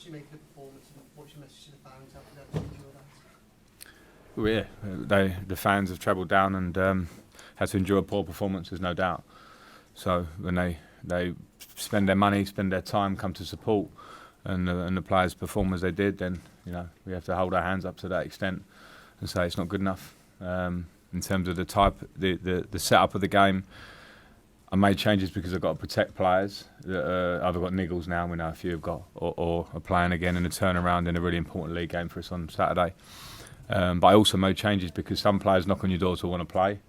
do you make of the performance and what's your message to the fans after that to endure that? Well, yeah, the fans have travelled down and had to endure a poor performance, there's no doubt. So when they spend their money, spend their time, come to support, and the players perform as they did, then we have to hold our hands up to that extent and say it's not good enough. In terms of the setup of the game, I made changes because I've got to protect players that either got niggles now, we know a few have got, or are playing again in a turnaround in a really important league game for us on Saturday. But I also made changes because some players knock on your door to want to play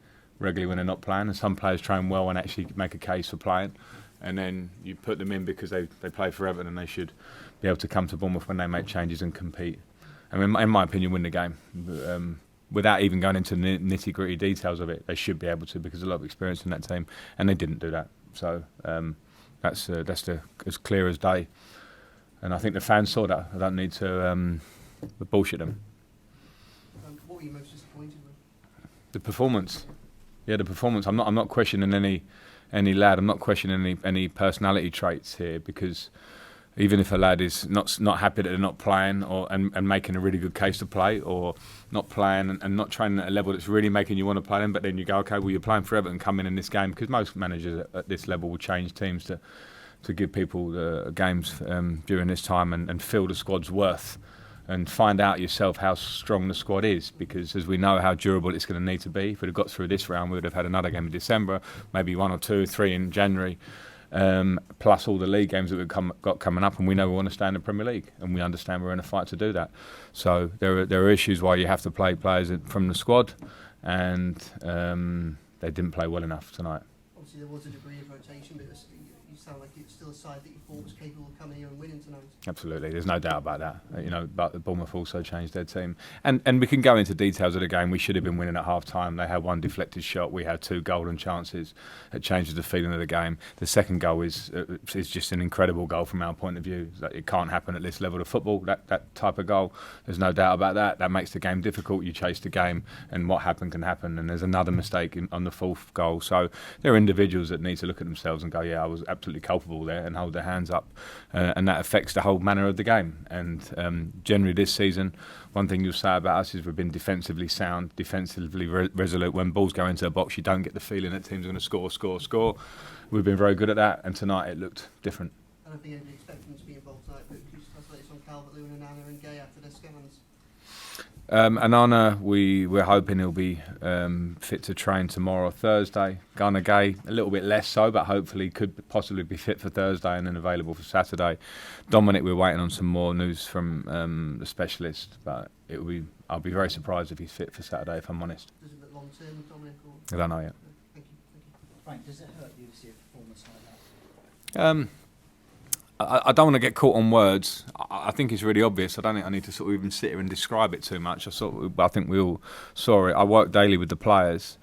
regularly when they're not playing, and some players train well and actually make a case for playing. And then you put them in because they play for Everton and they should be able to come to Bournemouth when they make changes and compete. I mean, in my opinion, win the game. Without even going into nitty-gritty details of it, they should be able to because there's a lot of experience in that team, and they didn't do that. So that's as clear as day. And I think the fans saw that. I don't need to bullshit them. What were you most disappointed with? The performance. Yeah, the performance. I'm not questioning any lad. I'm not questioning any personality traits here, because even if a lad is not happy that they're not playing and making a really good case to play, or not playing and not training at a level that's really making you want to play them, but then you go, okay, well, you're playing for Everton, come in this game, because most managers at this level will change teams to give people the games during this time and feel the squad's worth and find out yourself how strong the squad is, because as we know how durable it's going to need to be. If we'd have got through this round, we would have had another game in December, maybe 1 or 2, 3 in January. Plus all the league games that we've got coming up, and we know we want to stay in the Premier League, and we understand we're in a fight to do that. So there are issues why you have to play players from the squad, and they didn't play well enough tonight. Obviously there was a degree of rotation, but you sound like it's still a side that you thought was capable of coming here and winning tonight. Absolutely, there's no doubt about that. But Bournemouth also changed their team, and we can go into details of the game. We should have been winning at half time. They had 1 deflected shot. We had 2 golden chances. It changes the feeling of the game. The second goal is just an incredible goal from our point of view. It can't happen at this level of football. That type of goal, there's no doubt about that. That makes the game difficult. You chase the game, and what happened can happen. And there's another mistake on the 4th goal. So there are individuals that need to look at themselves and go, yeah, I was absolutely culpable there, and hold their hands up, and that affects the whole manner of the game. And generally this season, one thing you'll say about us is we've been defensively sound, defensively resolute. When balls go into the box, you don't get the feeling that teams are going to score. We've been very good at that, and tonight it looked different. I don't think anybody expected them to be involved tonight, but could you translate this on Calvert-Lewin and Anna and Gay after their scans? Anana, we're hoping he'll be fit to train tomorrow or Thursday. Gunnar Gay, a little bit less so, but hopefully could possibly be fit for Thursday and then available for Saturday. Dominic, we're waiting on some more news from the specialist, but I'll be very surprised if he's fit for Saturday, if I'm honest. Does it look long term, Dominic? I don't know yet. Thank you. Frank, does it hurt you to see a performance like that? I don't want to get caught on words. I think it's really obvious. I don't think I need to sort of even sit here and describe it too much. I think we all saw it. I work daily with the players,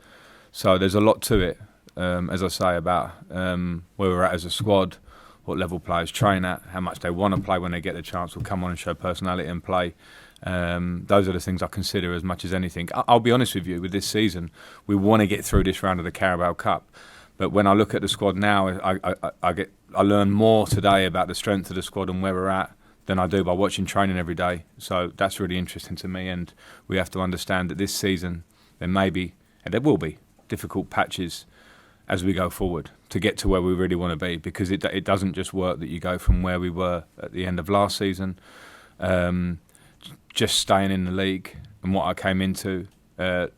so there's a lot to it, as I say, about where we're at as a squad, what level players train at, how much they want to play when they get the chance, will come on and show personality and play. Those are the things I consider as much as anything. I'll be honest with you, with this season, we want to get through this round of the Carabao Cup. But when I look at the squad now, I learn more today about the strength of the squad and where we're at than I do by watching training every day. So that's really interesting to me, and we have to understand that this season there may be, and there will be, difficult patches as we go forward to get to where we really want to be, because it doesn't just work that you go from where we were at the end of last season, just staying in the league and what I came into,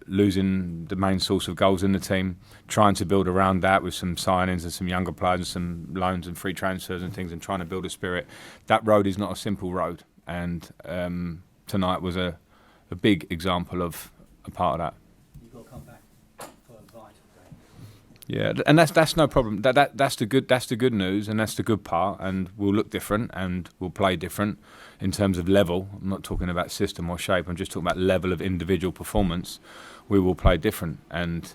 losing the main source of goals in the team, trying to build around that with some signings and some younger players and some loans and free transfers and things, and trying to build a spirit. That road is not a simple road, and tonight was a big example of a part of that. You've got to come back for a vital game. Yeah, and that's no problem. That's the good news, and that's the good part. And we'll look different, and we'll play different in terms of level. I'm not talking about system or shape. I'm just talking about level of individual performance. We will play different, and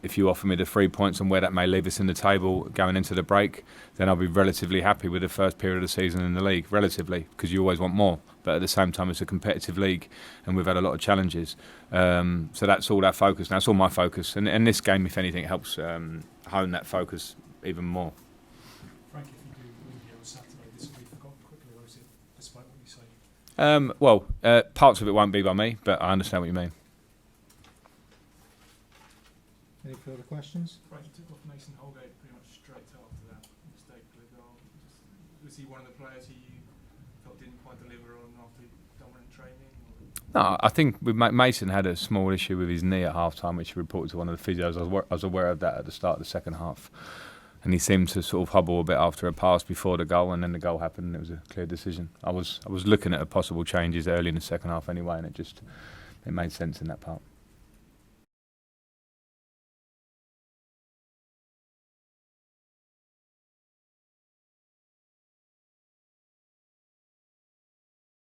if you offer me the 3 points and where that may leave us in the table going into the break, then I'll be relatively happy with the first period of the season in the league. Relatively, because you always want more. But at the same time, it's a competitive league, and we've had a lot of challenges. So that's all our focus. Now, it's all my focus, and this game, if anything, helps hone that focus even more. Frank, if you do win here on Saturday, this will be forgotten quickly, or is it Parts of it won't be by me, but I understand what you mean. Any further questions? Right, you took off Mason Holgate pretty much straight after that mistake for the goal. Was he one of the players who you felt didn't quite deliver on after he'd done one in training? No, I think Mason had a small issue with his knee at half-time, which he reported to one of the physios. I was aware of that at the start of the second half. And he seemed to sort of hobble a bit after a pass before the goal, and then the goal happened, and it was a clear decision. I was looking at possible changes early in the second half anyway, and it made sense in that part.